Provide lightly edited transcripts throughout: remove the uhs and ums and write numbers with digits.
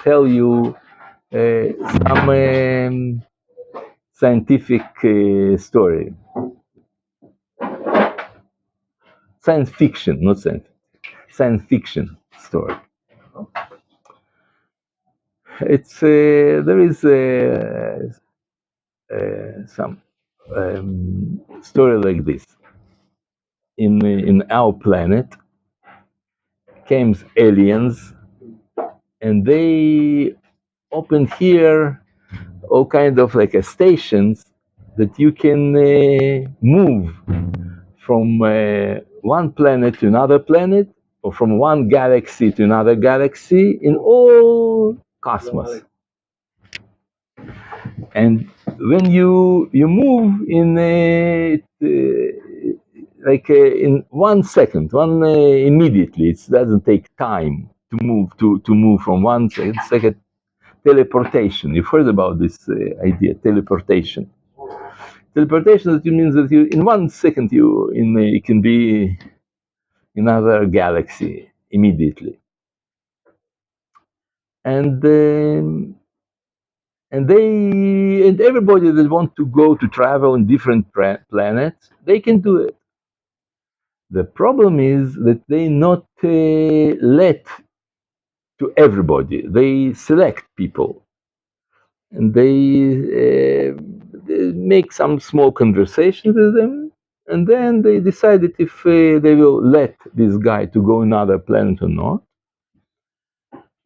tell you some scientific story. Science fiction, not science fiction story. It's there is some story like this. In our planet came aliens, and they opened here all kind of like stations that you can move from one planet to another planet, or from one galaxy to another galaxy in all cosmos. And when you move in in 1 second, immediately, it doesn't take time to move from one second. It's like a teleportation. You've heard about this idea, teleportation. Teleportation, that means that you in 1 second you can be in another galaxy immediately. And and everybody that want to go to travel in different planets, they can do it. The problem is that they not let to everybody. They select people, and they make some small conversation with them, and then they decided if they will let this guy to go another planet or not.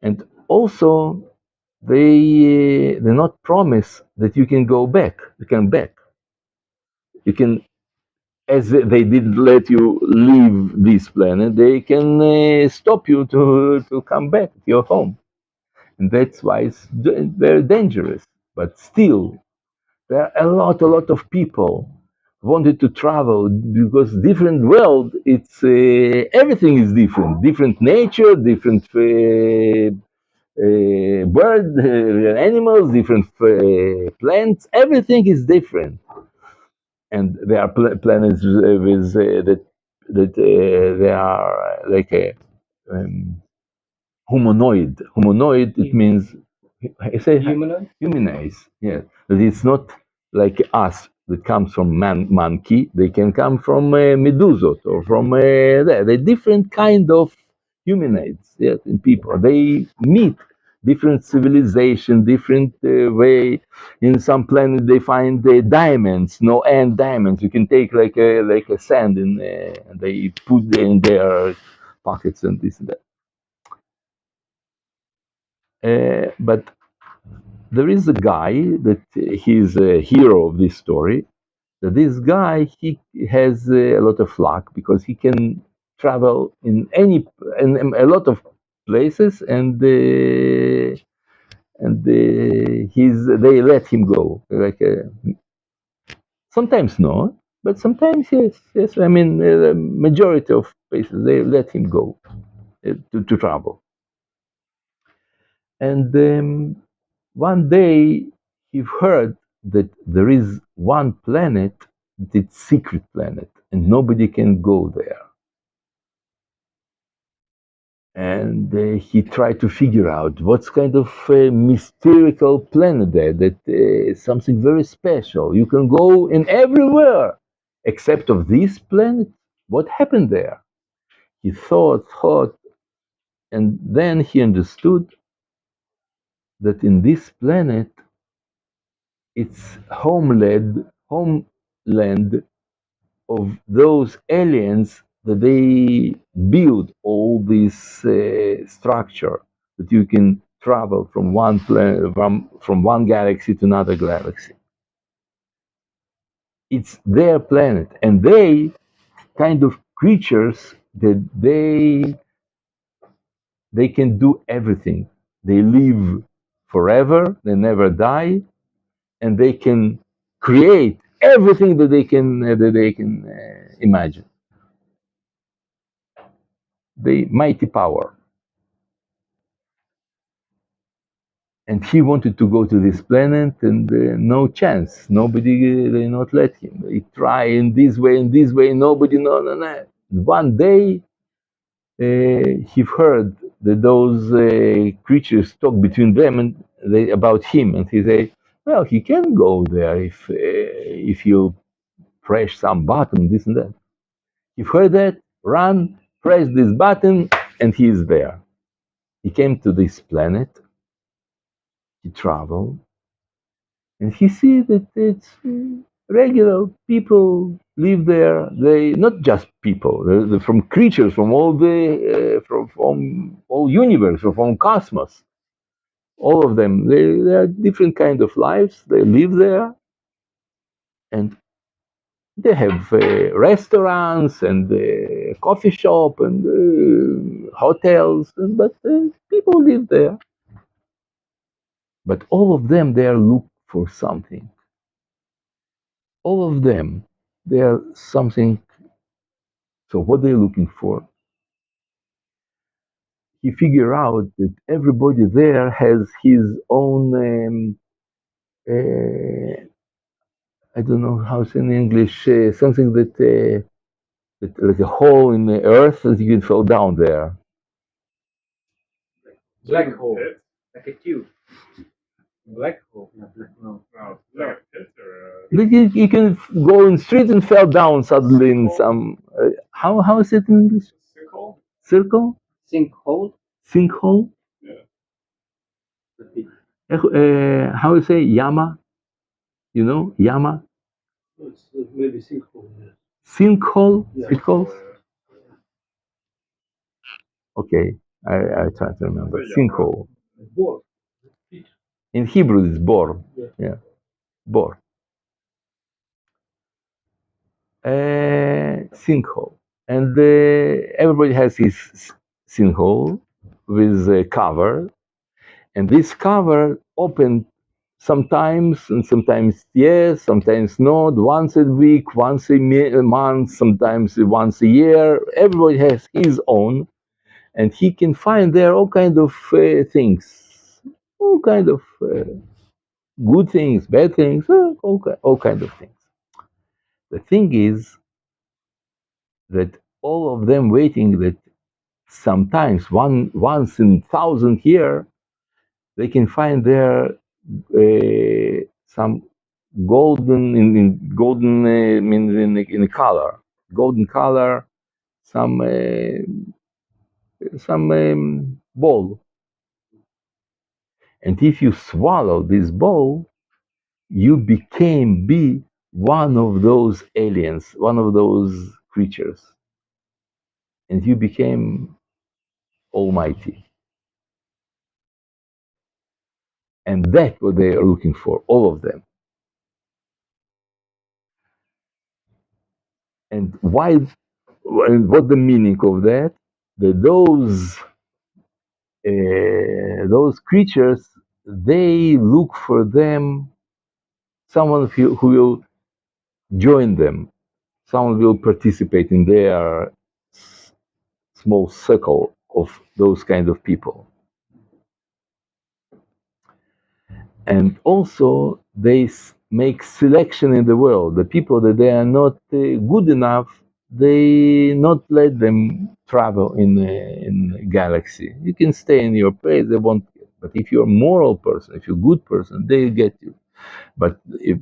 And also, they not promise that you can go back. You can back. You can, as they didn't let you leave this planet, they can stop you to come back to your home, and that's why it's very dangerous. But still, there are a lot of people wanted to travel because different world. It's everything is different nature, different bird, animals, different plants. Everything is different, and there are planets with that they are like a um, humanoid. Humanoid. It means I say Humanoid? humanize. Yeah, that it's not like us that comes from monkey. They can come from medusot or from the different kind of humanoids. Yes, in people they meet different civilization, different way. In some planet they find diamonds, no end diamonds. You can take like a sand in, and they put in their pockets and this and that. But there is a guy that he's a hero of this story. That this guy he has a lot of luck because he can travel in a lot of places, and he's they let him go. Sometimes not, but sometimes yes, yes. I mean, the majority of places they let him go to travel. And one day he heard that there is one planet that's secret planet and nobody can go there. And he tried to figure out what's kind of mystical planet there, that is something very special. You can go in everywhere except of this planet. What happened there? He thought, and then he understood that in this planet it's homeland of those aliens that they build all this structure that you can travel from one planet from one galaxy to another galaxy. It's their planet, and they kind of creatures that they can do everything. They live forever, they never die, and they can create everything that they can imagine. The mighty power. And he wanted to go to this planet, and no chance. Nobody, they not let him. He try in this way. Nobody, no. One day, he heard those creatures talk between them and about him, and he say, "Well, he can go there if you press some button, this and that. You've heard that? Run, press this button, and he is there." He came to this planet. He traveled, and he see that it's regular people live there. They not just people, they're from creatures from all from all universe, from cosmos. All of them, they are different kind of lives. They live there, and they have restaurants and coffee shop and hotels, but people live there. But all of them, they are look for something. All of them, they are something. So what they're looking for? He figure out that everybody there has his own. I don't know how it's in English. Something that like a hole in the earth that you can fall down there. Black hole. Like a tube. Black hole. No, no. No, black pit or Like you can go in street and fell down suddenly in some. How is it in English? circle? Circle? Sinkhole? Sinkhole? Yeah. How you say yama? You know yama? It's maybe sinkhole. Yeah. Sinkhole? Yeah. It calls? Okay, I try to remember. Sinkhole. Bore. In Hebrew, it's bor. Yeah. Yeah, bor. Sinkhole. And everybody has his sinkhole with a cover. And this cover opened sometimes, and sometimes yes, sometimes not, once a week, once a month, sometimes once a year. Everybody has his own, and he can find there all kind of things, all kind of good things, bad things, all kind of things. The thing is that all of them waiting that sometimes once in thousand year they can find there some golden in golden means in color, golden color, some ball, and if you swallow this ball, you became be one of those aliens, one of those creatures, and you became almighty. And that's what they are looking for, all of them. And why? And what the meaning of that? That those creatures, they look for them, someone who will join them, someone will participate in their small circle of those kind of people. And also they make selection in the world. The people that they are not good enough, they not let them travel in galaxy. You can stay in your place. They won't. But if you're a moral person, if you're a good person, they get you. But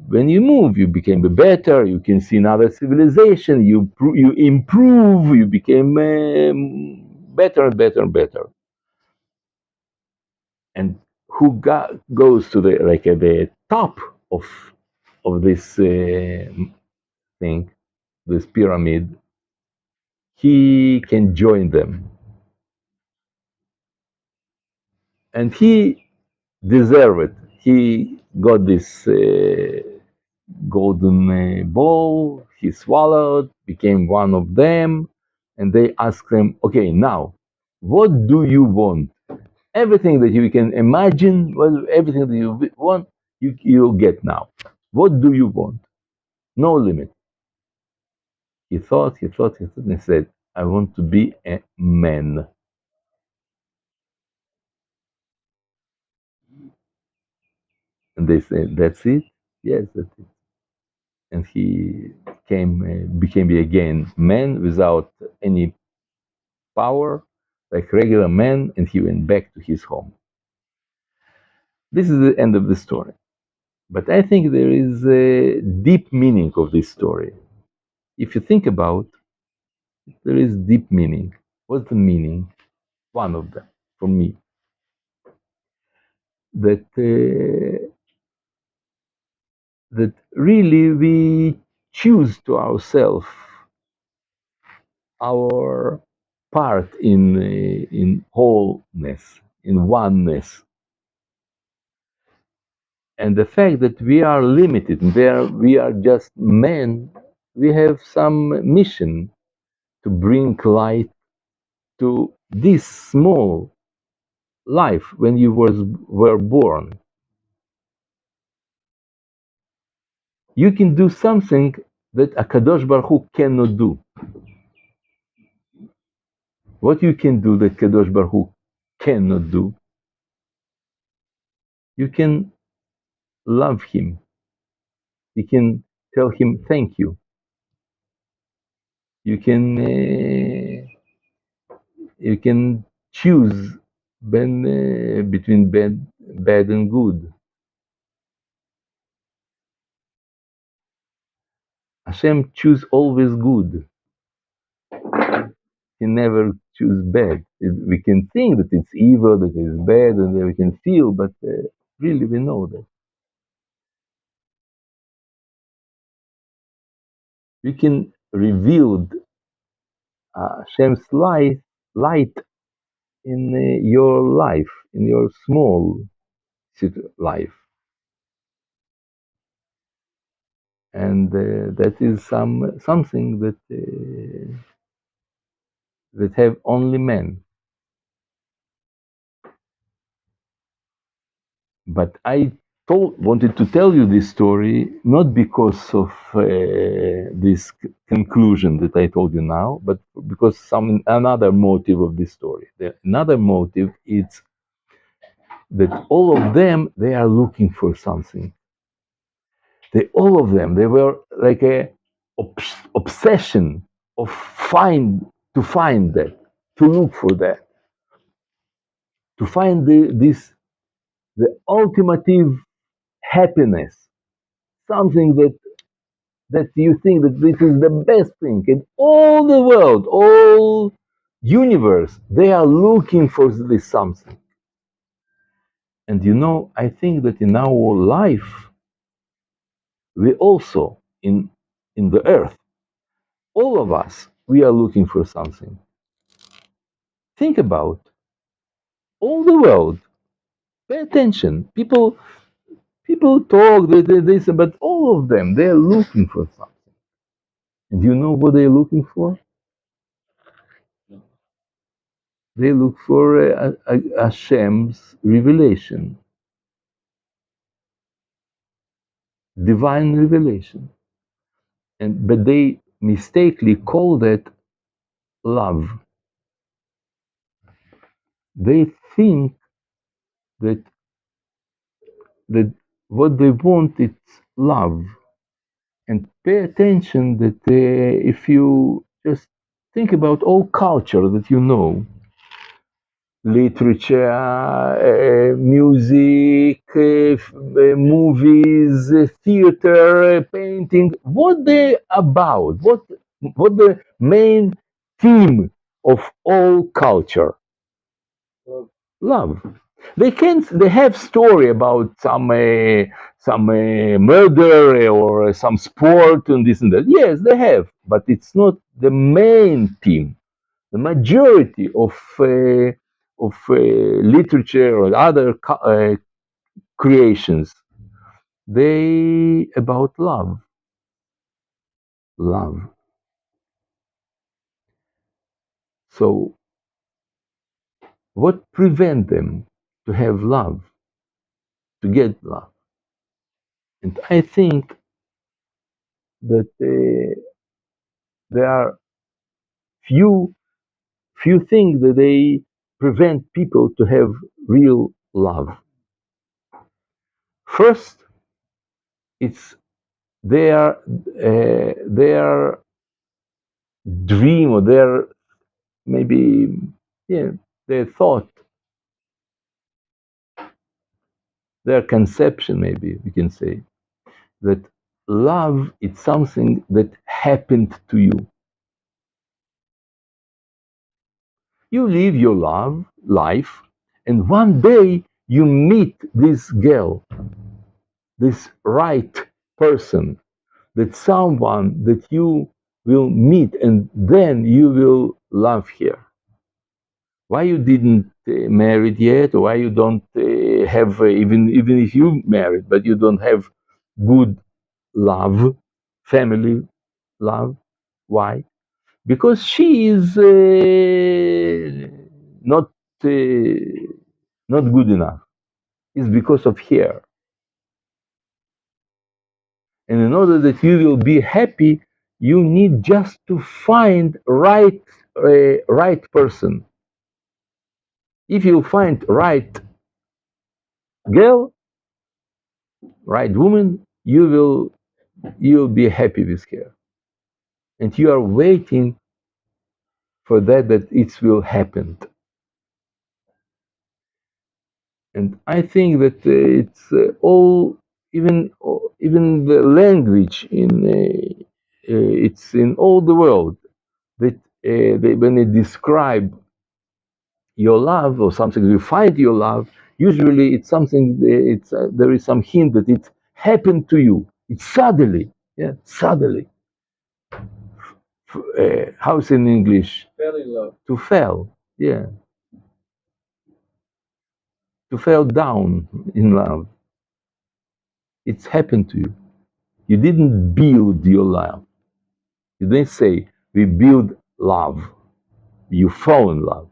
when you move, you became better. You can see another civilization. You improve. You became better and better and better. And who goes to the like at the top of this thing, this pyramid, he can join them, and he deserved it. He got this golden ball. He swallowed, became one of them, and they asked him, "Okay, now, what do you want? Everything that you can imagine, well, everything that you want, you get now. What do you want? No limit." He thought, and he said, "I want to be a man." And they said, "That's it?" "Yes, that's it." And he became again man without any power, like regular man, and he went back to his home. This is the end of the story. But I think there is a deep meaning of this story. If you think about, there is deep meaning. What's the meaning? One of them, for me, that that really we choose to ourselves our part in wholeness, in oneness, and the fact that we are limited, we are just men, we have some mission to bring light to this small life when you were born. You can do something that a Kadosh Baruch Hu cannot do. What you can do that Kadosh Baruch Hu cannot do, you can love him. You can tell him thank you. You can you can choose between bad and good. Hashem choose always good. He never choose bad. We can think that it's evil, that it's bad, and that we can feel, but really we know that. We can reveal Hashem's light in your life, in your small life, and that is something that have only men. But I wanted to tell you this story not because of this conclusion that I told you now, but because another motive of this story. Another motive is that all of them they are looking for something. All of them they were like a obsession of to find that, to look for that, to find the ultimate happiness, something that you think that this is the best thing in all the world, all universe. They are looking for this something. And I think that in our life, we also in the earth, all of us, we are looking for something. Think about all the world. Pay attention. People talk this, but all of them, they are looking for something. And you know what they're looking for? They look for Hashem's revelation, divine revelation, but they mistakenly call that love. They think that that what they want is love. And pay attention that if you just think about all culture that you know, literature, music, movies, theater, painting. What they about? What the main theme of all culture? Love. They can. They have story about some murder or some sport and this and that. Yes, they have, but it's not the main theme. The majority of literature or other creations, they about love. Love. So what prevent them to have love, to get love? And I think that there are few few things that they prevent people to have real love. First, it's their dream or their maybe yeah, their thought, their conception, maybe we can say, that love is something that happened to you. You live your life, and one day you meet this girl, this right person, that someone that you will meet, and then you will love her. Why you didn't married yet, or why you don't have even if you married, but you don't have good love, family love? Why? Because she is not not good enough. It's because of her. And in order that you will be happy, you need just to find right person. If you find right girl, right woman, you'll be happy with her, and you are waiting for that it will happen. And I think that it's all, even the language in it's in all the world, that when they describe your love or something, you find your love, usually it's something, there is some hint that it happened to you. It's suddenly, yeah, suddenly. How's in English? Fell in love. To fall, yeah, to fall down in love. It's happened to you. You didn't build your love. You didn't say, we build love. You fall in love.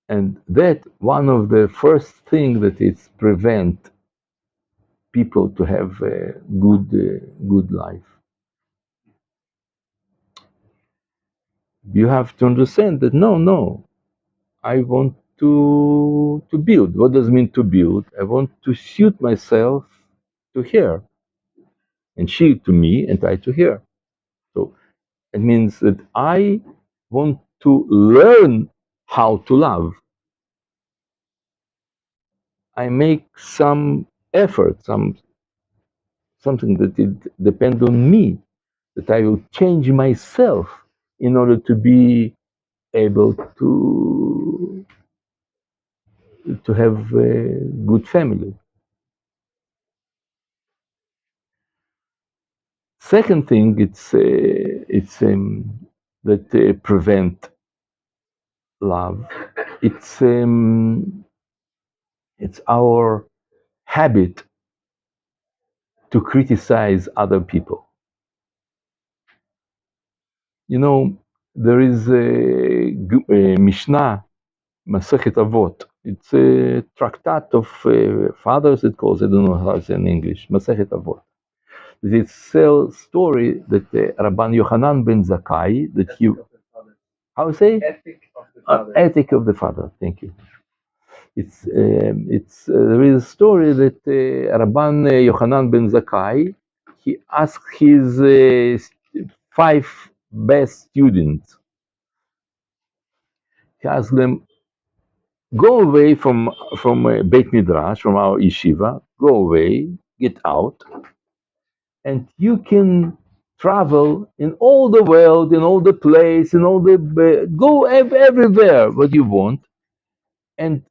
And that one of the first thing that is prevent people to have a good life. You have to understand that no, I want to build. What does it mean to build? I want to suit myself to her, and she to me, and I to her. So it means that I want to learn how to love. I make some effort, something that it depends on me, that I will change myself in order to be able to have a good family. Second thing, it's that prevent love. It's our habit to criticize other people. You know, there is a Mishnah, Masechet Avot. It's a tractate of fathers. It calls. I don't know how it's in English. Masechet Avot. It's a story that Rabban Yochanan ben Zakkai, that he, how you say? Ethic of the father. Ethic of the father. Thank you. There is a story that Rabban Yochanan ben Zakkai, he asked his five best students. He asked them, go away from Beit Midrash, from our yeshiva. Go away, get out, and you can travel in all the world, in all the place, in all the everywhere what you want, and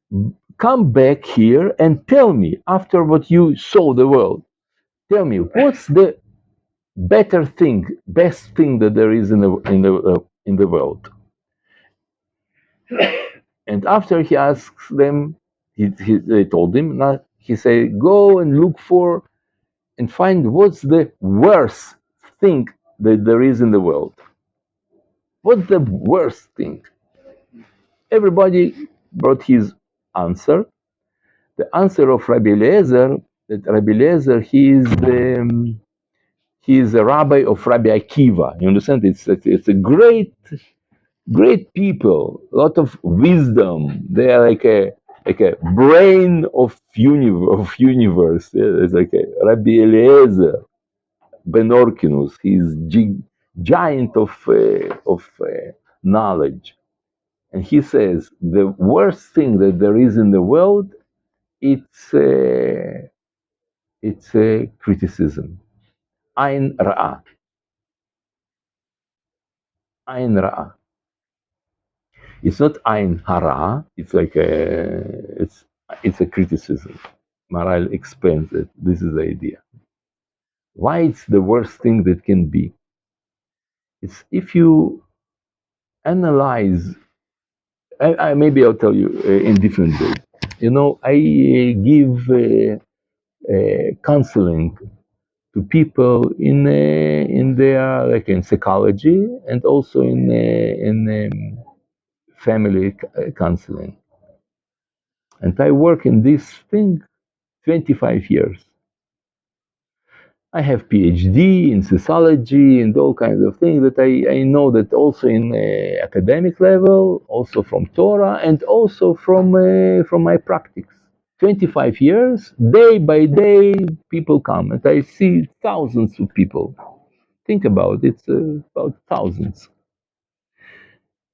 come back here and tell me after what you saw the world. Tell me what's the best thing that there is in the world. And after he asks them, they told him. Now he said, go and look for and find what's the worst thing that there is in the world. What's the worst thing? Everybody brought his answer. The answer of Rabbi Eliezer, that Rabbi Eliezer, he is a rabbi of Rabbi Akiva. You understand? It's a great people, a lot of wisdom. They are like a brain of universe. Yeah, it's like a Rabbi Eliezer Ben Orkinus. He's giant of knowledge, and he says the worst thing that there is in the world, it's it's criticism. Ein Ra'ah. Ein Ra'ah. It's not Ein Hara. It's like it's a criticism. Maral explains it. This is the idea. Why it's the worst thing that can be. It's if you analyze. Maybe I'll tell you in different ways. You know, I give counseling to people in their like in psychology and also in family counseling. And I work in this thing 25 years. I have PhD in sociology and all kinds of things that I know that also in academic level, also from Torah, and also from my practice. 25 years, day by day, people come, and I see thousands of people. Think about it, it's about thousands.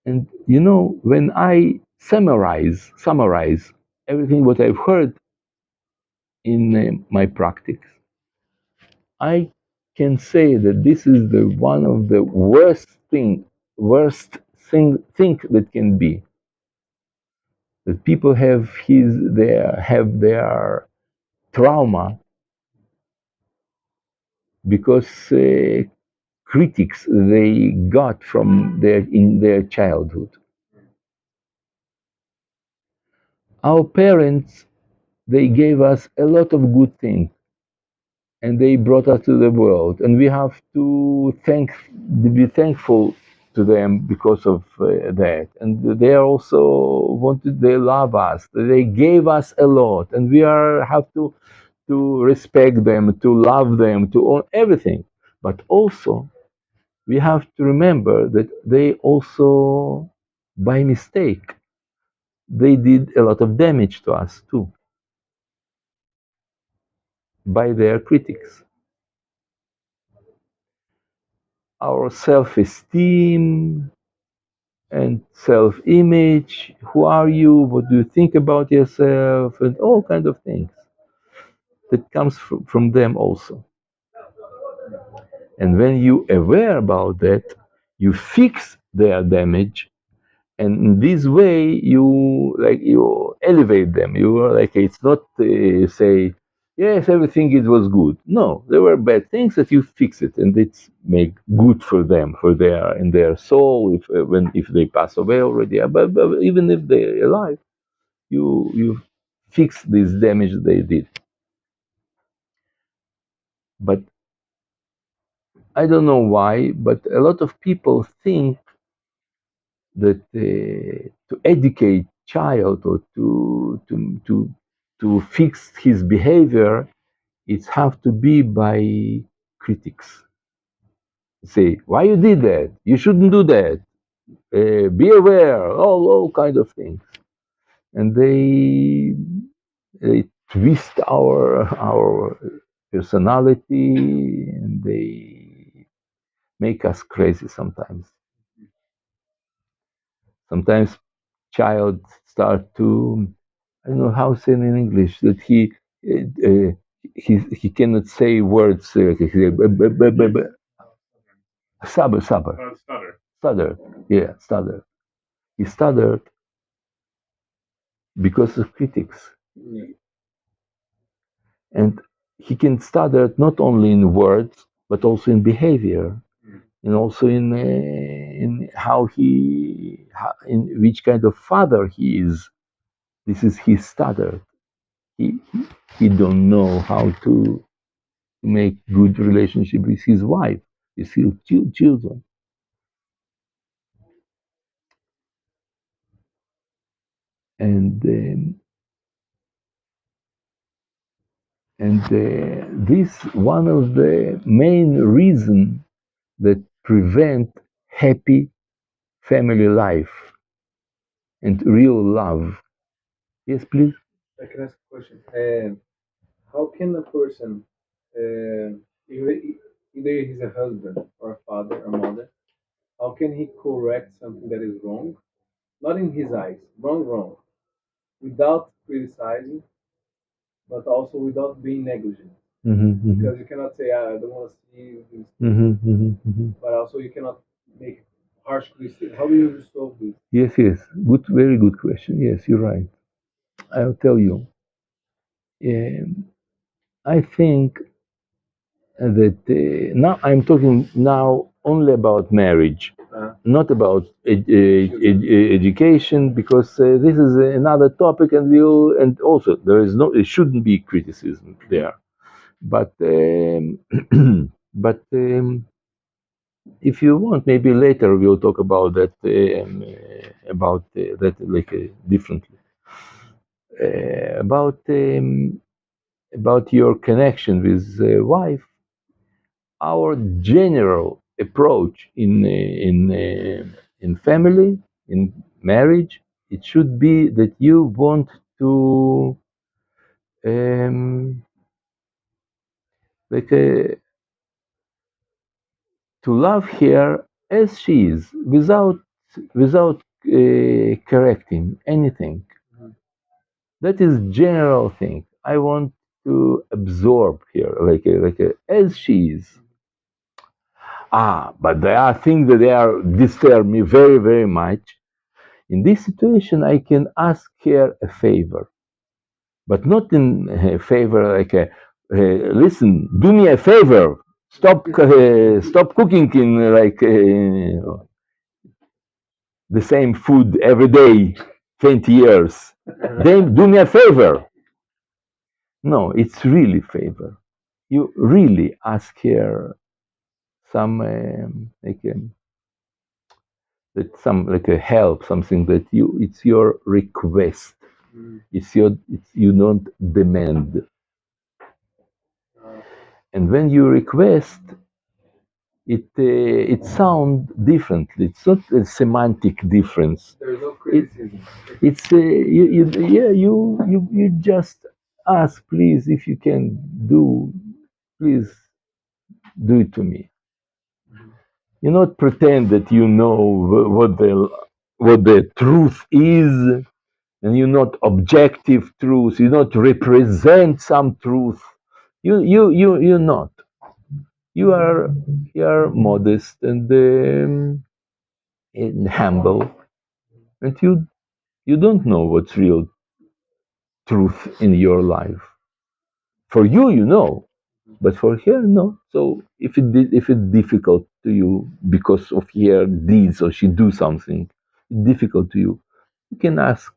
And you know, when I summarize everything what I've heard in my practice, I can say that this is the one of the worst thing that can be. That people have their trauma because critics they got from their childhood. Our parents they gave us a lot of good things and they brought us to the world and we have to be thankful to them because of that, and they are also wanted they love us, they gave us a lot, and we are have to respect them, to love them, to own everything. But also we have to remember that they also by mistake they did a lot of damage to us too by their critics. Our self-esteem and self-image, who are you, what do you think about yourself, and all kinds of things that comes from them also. And when you aware about that, you fix their damage, and in this way you elevate them. You are like, it's not say yes everything it was good. No, there were bad things that you fix it, and it's make good for them, for their in their soul, if they pass away already. But even if they're alive, you fix this damage they did. But I don't know why, but a lot of people think that to educate child or to fix his behavior, it have to be by critics. Say why you did that, you shouldn't do that, be aware, all kind of things, and they twist our personality, and they make us crazy sometimes. Sometimes child start to, I don't know how to say it in English, that he cannot say words. Stutter. Stutter. Yeah, stutter. He stuttered because of critics, and he can stutter not only in words but also in behavior, and also in in which kind of father he is. This is his stutter. He he don't know how to make good relationship with his wife, with his children, and this one of the main reason that prevent happy family life and real love. Yes, please. I can ask a question. How can a person, even either he's a husband or a father or mother, how can he correct something that is wrong? Not in his eyes, wrong, without criticizing, but also without being negligent. Because you cannot say, I don't want to see this, but also you cannot make harsh criticism. How do you resolve this? Yes, yes. Good, very good question. Yes, you're right. I'll tell you. I think that now I'm talking now only about marriage, not about education, because this is another topic, and also there is no, it shouldn't be criticism there, but but if you want, maybe later we'll talk about that like differently, about your connection with wife. Our general approach in family, in marriage, it should be that you want to um, like to love her as she is, without correcting anything. That is general thing. I want to absorb her as she is. But there are things that they are disturb me very, very much. In this situation, I can ask her a favor, but not in a favor like a, listen, do me a favor, stop cooking in the same food every day, 20 years. Then do me a favor. No, it's really favor. You really ask her some some like a help, something that it's your request. You don't demand. And when you request, it sounds differently. It's not a semantic difference. There's no criticism. It's you just ask, please, if you can please do it to me. You not pretend that you know what the truth is, and you not objective truth. You not represent some truth. You're not. You are modest and humble, and you don't know what's real truth in your life. For you, you know, but for her, no. So if it's difficult to you because of her deeds, or she do something difficult to you, you can ask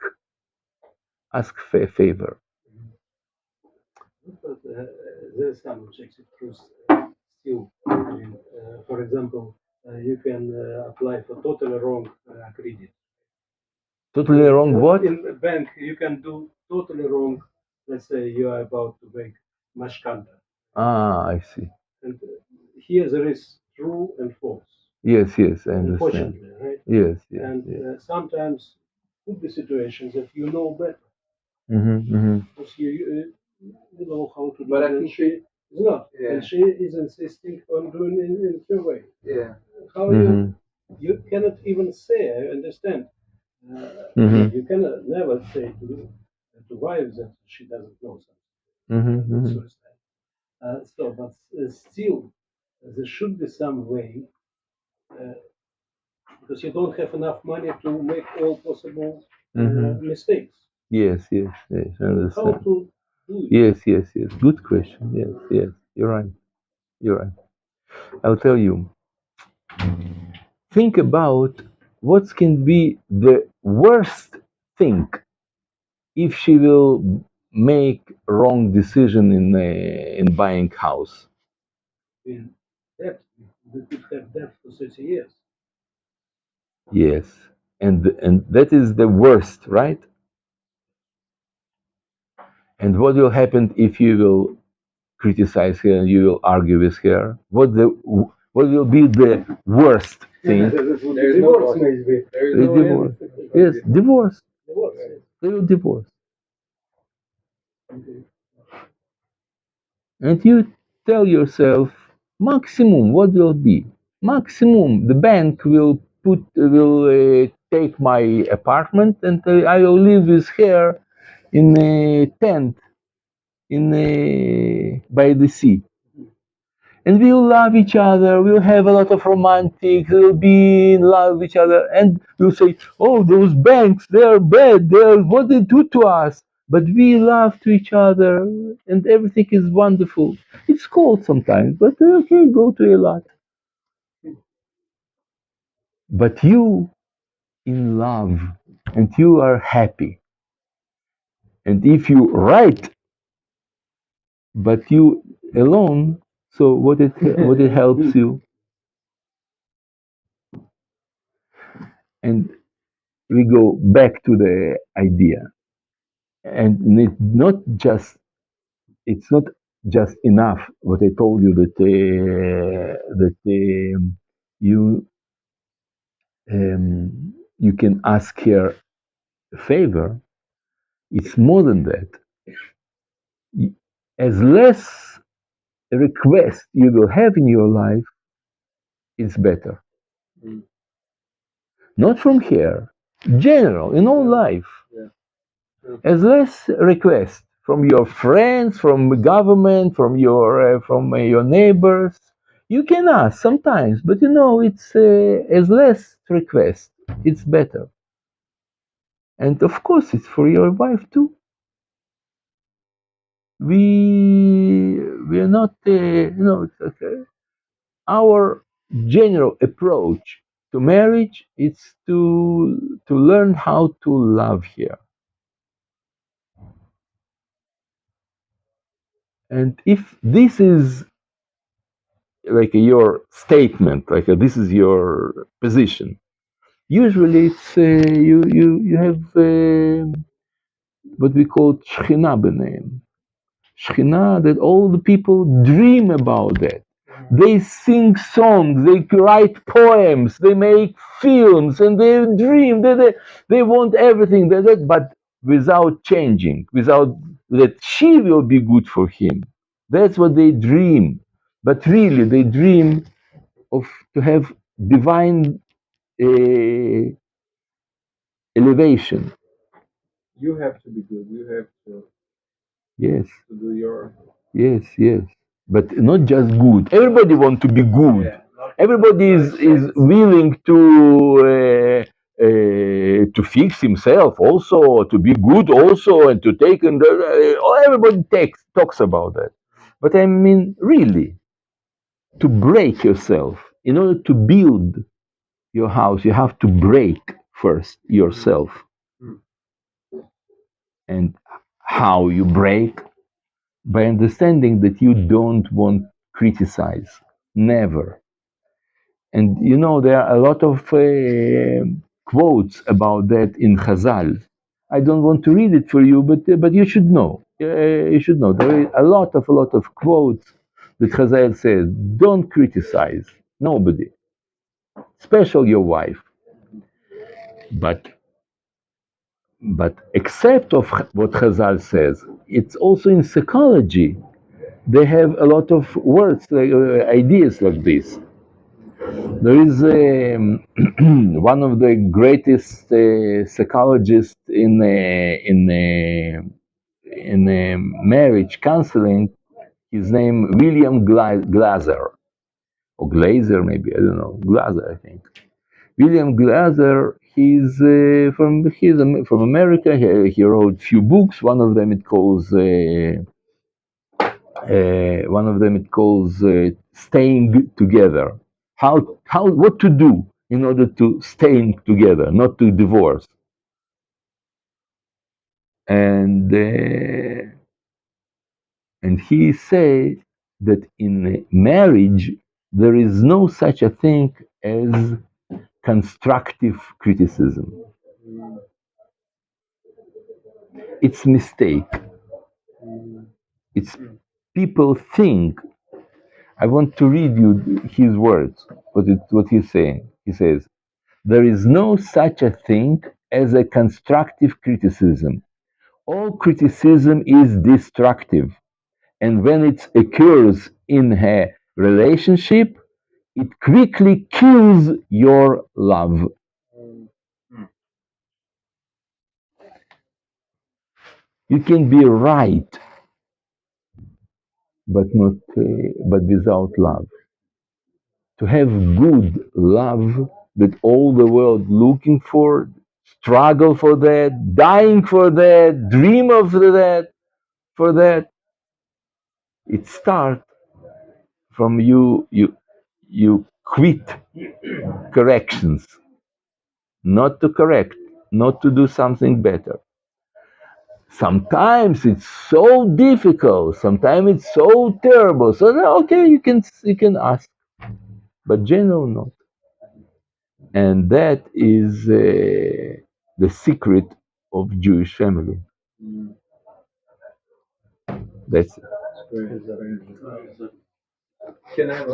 for a favor. But there's some objective truth still. I mean, for example, you can apply for totally wrong credit. Totally wrong. What? In a bank, you can do totally wrong. Let's say you are about to make mashkanta, I see. and here there is true and false. Yes, yes, I understand. Unfortunately, right? Yes, yes, And yes. sometimes could be situations that you know better because you know how to do But I it. And think she is not, Yeah. and she is insisting on doing it in her way. Yeah. How you cannot even say, I understand. Mhm. You cannot never say to wives that she doesn't know something. That's suicide. But still, there should be some way uh, because you don't have enough money to make all possible mistakes. Yes, yes, yes, I How understand. to do it? Yes, yes, yes. Good question. Yes, yes. You're right. You're right. I'll tell you. Think about what can be the worst thing if she will make wrong decision in buying house. In debt, we could have debt for 30 years. Yes, and that is the worst, right? And what will happen if you will criticize her and you will argue with her? What will be the worst thing? That would be There's divorce, no maybe. There is The no divorce. end. Yes, divorce. Divorce. They will divorce. Okay. And you tell yourself, Maximum, what will be? Maximum, the bank will take my apartment and I will live with her in a tent in by the sea. And we'll love each other, we'll have a lot of romantic, we'll be in love with each other, and we'll say, oh, those banks, they're bad, they're what they do to us. But we love to each other, and everything is wonderful. It's cold sometimes, but okay, go to a lot. But you in love, and you are happy. And if you write, but you alone, so what it helps you? And we go back to the idea, and it's not just enough what I told you that you you can ask her a favor. It's more than that. As less request you will have in your life, it's better. Mm. Not from here, general in all life. Yeah. As less request from your friends, from the government, from your neighbors. You can ask sometimes, but it's as less request. It's better, and of course, it's for your wife too. We are not, it's okay. Our general approach to marriage is to learn how to love here. And if this is like your statement, like this is your position, usually it's you have what we call shchina b'neim. Shchina, that all the people dream about that. They sing songs, they write poems, they make films, and they dream. They want everything, but without changing, without that she will be good for him. That's what they dream. But really, they dream of to have divine elevation. You have to be good. You have Yes, to do your. yes, yes. But not just good. Everybody want to be good. Yeah. Everybody is willing to fix himself also, to be good also, and to take and everybody talks about that. But I mean, really, to break yourself in order to build your house, you have to break first yourself. Mm. And how you break? By understanding that you don't want criticize. Never. And there are a lot of quotes about that in Chazal. I don't want to read it for you, but you should know. You should know. There is a lot of quotes that Chazal says, don't criticize nobody, especially your wife. But except of what Chazal says, it's also in psychology. They have a lot of words, like, ideas like this. There is one of the greatest psychologists in marriage counseling. His name William Glaser, or Glazer maybe, I don't know, Glaser I think. William Glaser, he's from America. He wrote few books. One of them it calls staying together. What to do in order to staying together, not to divorce. And he said that in marriage there is no such a thing as constructive criticism. Mm. It's mistake. Mm. It's people think. I want to read you his words. What he's saying. He says, "There is no such a thing as a constructive criticism. All criticism is destructive, and when it occurs in a relationship, it quickly kills your love. Mm. You can be right, but not, but without love. To have good love that all the world looking for, struggle for that, dying for that, dream of that, for that. It starts from you quit corrections, not to correct, not to do something better. Sometimes it's so difficult, sometimes it's so terrible. So okay, you can ask, but generally not. And that is the secret of Jewish family. Mm. That's it. It's great. Very interesting. Can I have